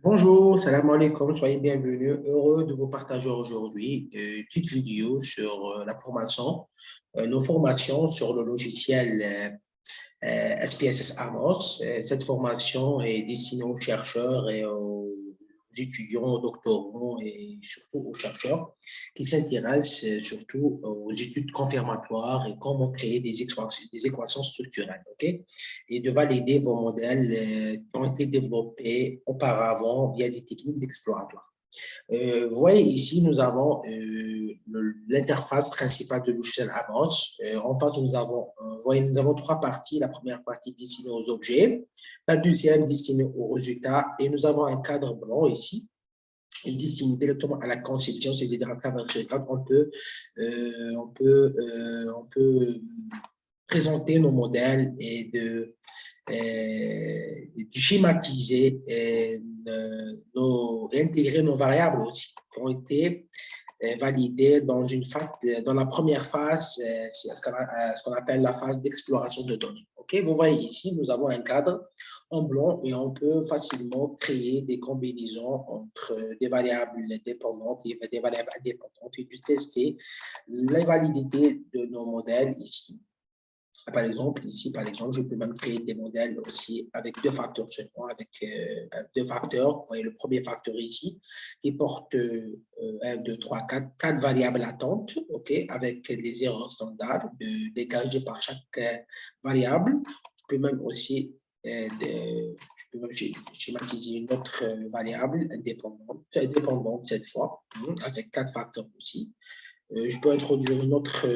Bonjour, salam alaikum, soyez bienvenus. Heureux de vous partager aujourd'hui une petite vidéo sur la formation, nos formations sur le logiciel SPSS Amos. Cette formation est destinée aux chercheurs et aux étudiants, aux doctorants et surtout aux chercheurs qui s'intéressent surtout aux études confirmatoires et comment créer des équations structurelles, ok? Et de valider vos modèles qui ont été développés auparavant via des techniques d'exploratoire. Vous voyez ici, nous avons l'interface principale de logiciel Amos. En face, nous avons trois parties. La première partie destinée aux objets, la deuxième destinée aux résultats, et nous avons un cadre blanc ici. Il destiné directement à la conception, c'est-à-dire à travers ce cadre, on peut présenter nos modèles et de schématiser et intégrer nos variables aussi, qui ont été validées dans la première phase, c'est ce qu'on appelle la phase d'exploration de données. Okay? Vous voyez ici, nous avons un cadre en blanc et on peut facilement créer des combinaisons entre des variables dépendantes et des variables indépendantes et de tester la validité de nos modèles ici. Par exemple, ici, je peux même créer des modèles aussi avec deux facteurs seulement, avec deux facteurs. Vous voyez le premier facteur ici, qui porte 1, 2, 3, 4 variables latentes, OK, avec les erreurs standards dégagées par chaque variable. Je peux même aussi schématiser une autre variable indépendante cette fois, avec 4 facteurs aussi. Je peux introduire une autre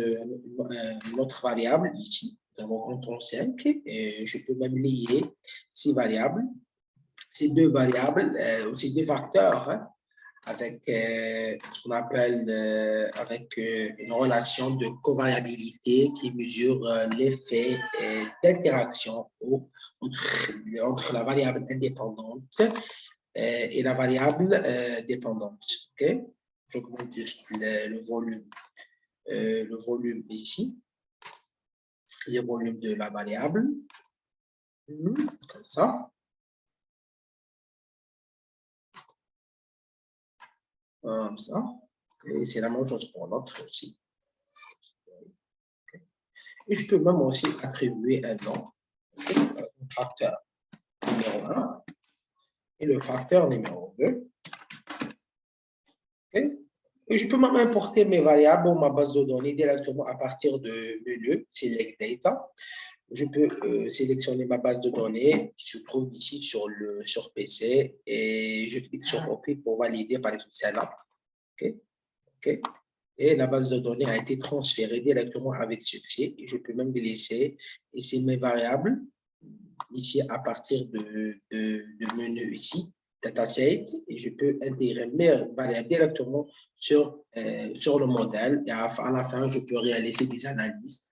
variable ici. Nous avons contrôle 5 et je peux même lier ces variables, ces deux variables, ces deux facteurs, hein, avec ce qu'on appelle une relation de covariabilité qui mesure l'effet d'interaction entre la variable indépendante et la variable dépendante. Okay? J'augmente juste le volume ici, le volume de la variable, comme ça. Comme ça. Et c'est la même chose pour l'autre aussi. Et je peux même aussi attribuer un nom, le facteur numéro 1 et le facteur numéro 2. Okay? Et je peux même importer mes variables ou ma base de données directement à partir de menu Select Data. Je peux sélectionner ma base de données qui se trouve ici sur PC et je clique sur OK pour valider, par exemple, celle-là. Okay? Okay? Et la base de données a été transférée directement avec succès et je peux même laisser ici mes variables ici à partir de menu ici, dataset, et je peux intégrer mes variables directement sur le modèle et à la fin, je peux réaliser des analyses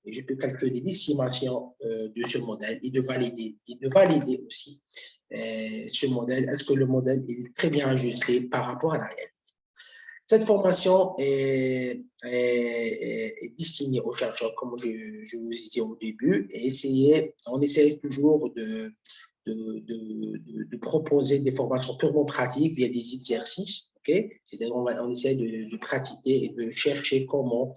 et je peux calculer l'estimation de ce modèle et de valider aussi ce modèle. Est-ce que le modèle est très bien ajusté par rapport à la réalité? Cette formation est destinée aux chercheurs, comme je vous ai dit au début, et on essaie toujours de proposer des formations purement pratiques via des exercices. Okay? C'est-à-dire on essaie de pratiquer et de chercher comment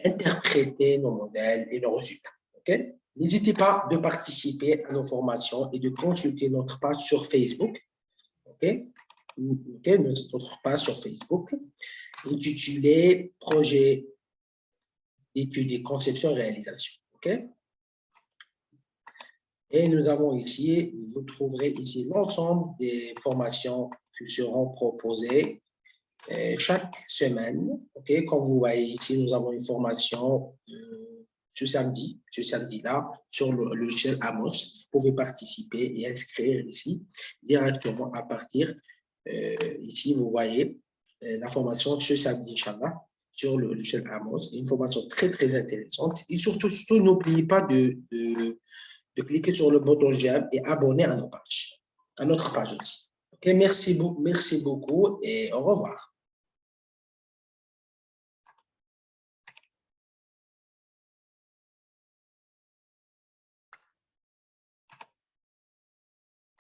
interpréter nos modèles et nos résultats. Okay? N'hésitez pas de participer à nos formations et de consulter notre page sur Facebook. Okay? Okay? Notre page sur Facebook intitulé Projet d'études et conception et réalisation. Okay? Et nous avons ici, vous trouverez ici l'ensemble des formations qui seront proposées chaque semaine. Okay? Comme vous voyez ici, nous avons une formation ce samedi-là, sur le logiciel Amos. Vous pouvez participer et inscrire ici directement à partir, ici vous voyez, la formation ce samedi, Inch'Allah, sur le logiciel Amos. Une formation très, très intéressante. Et surtout n'oubliez pas de cliquer sur le bouton j'aime et abonner à notre page aussi. Okay, merci beaucoup et au revoir.